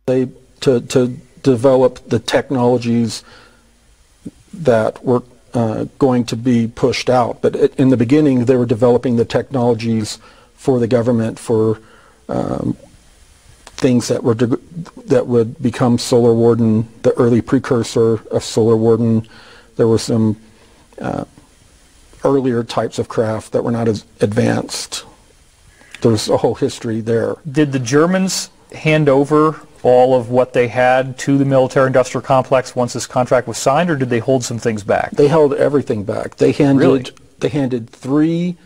They to develop the technologies that were going to be pushed out. But in the beginning, they were developing the technologies for the government for things that would become Solar Warden, the early precursor of Solar Warden. There were some earlier types of craft that were not as advanced. There's a whole history there. Did the Germans hand over all of what they had to the military-industrial complex once this contract was signed, or did they hold some things back? They held everything back. They handed 3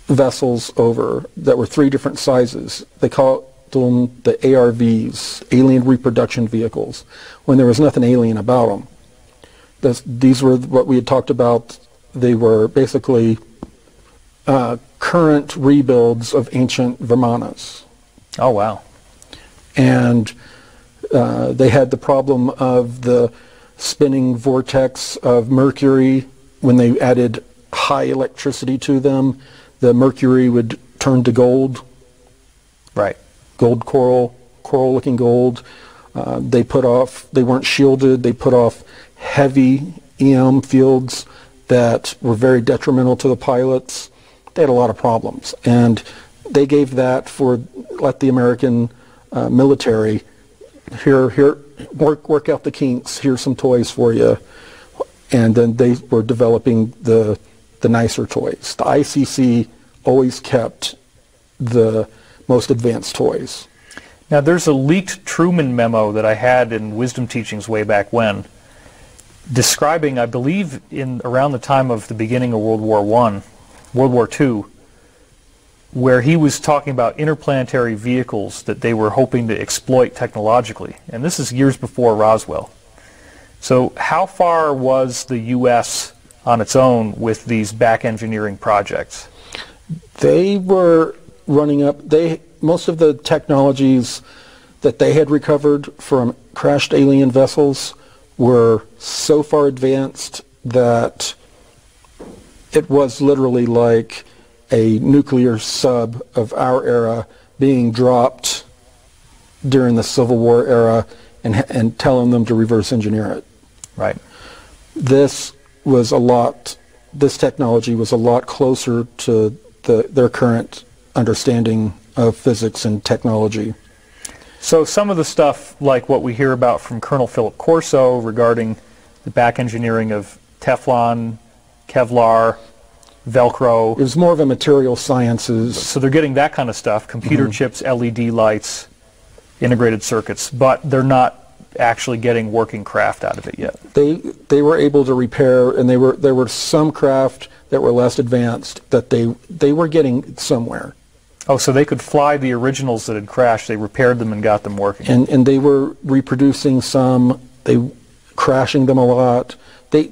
vessels over that were 3 different sizes. They called them the ARVs, Alien Reproduction Vehicles, when there was nothing alien about them. These were what we had talked about. They were basically current rebuilds of ancient Vimanas. Oh, wow. And they had the problem of the spinning vortex of Mercury. When they added high electricity to them, the Mercury would turn to gold. Right. Gold coral-looking gold. They weren't shielded. They put off heavy EM fields that were very detrimental to the pilots. They had a lot of problems. And they gave that let the American military, here, work out the kinks, here's some toys for you. And then they were developing the nicer toys. The ICC always kept the most advanced toys. Now there's a leaked Truman memo that I had in Wisdom Teachings way back when, describing, I believe, around the time of the beginning of World War II, where he was talking about interplanetary vehicles that they were hoping to exploit technologically. And this is years before Roswell. So how far was the U.S. on its own with these back engineering projects? They were running up, most of the technologies that they had recovered from crashed alien vessels were so far advanced that it was literally like a nuclear sub of our era being dropped during the Civil War era and telling them to reverse engineer it. Right. This technology was a lot closer to their current understanding of physics and technology. So some of the stuff like what we hear about from Colonel Philip Corso regarding the back engineering of Teflon, Kevlar, Velcro. It was more of a material sciences. So they're getting that kind of stuff, computer chips, LED lights, integrated circuits, but they're not actually getting working craft out of it yet. They were able to repair, and there were some craft that were less advanced that they were getting somewhere. Oh, so they could fly the originals that had crashed. They repaired them and got them working. And they were reproducing some. Crashing them a lot. They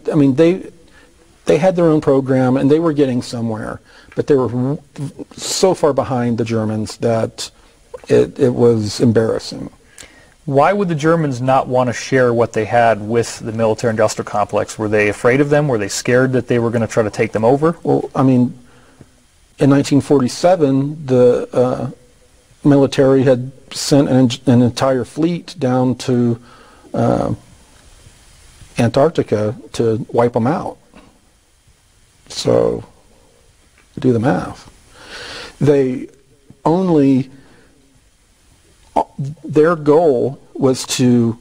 had their own program, and they were getting somewhere, but they were so far behind the Germans that it was embarrassing. Why would the Germans not want to share what they had with the military-industrial complex? Were they afraid of them? Were they scared that they were going to try to take them over? Well, I mean, in 1947, the military had sent an entire fleet down to Antarctica to wipe them out. So, do the math. Their goal was to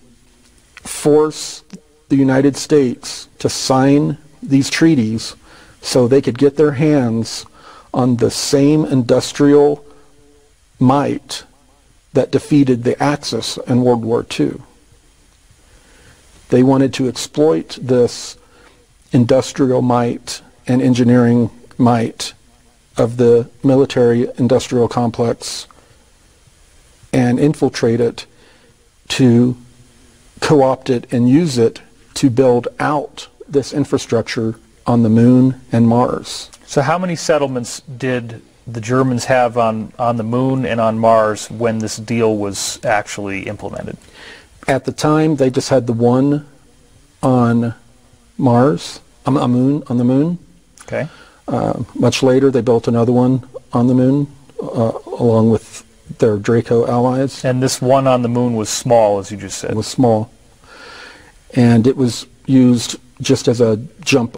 force the United States to sign these treaties so they could get their hands on the same industrial might that defeated the Axis in World War II. They wanted to exploit this industrial might and engineering might of the military-industrial complex and infiltrate it, to co-opt it and use it to build out this infrastructure on the Moon and Mars. So how many settlements did the Germans have on the Moon and on Mars when this deal was actually implemented? At the time, they just had the one on Mars, on the Moon. Okay. Much later, they built another one on the Moon, along with their Draco allies. And this one on the moon was small, as you just said. It was small. And it was used just as a jump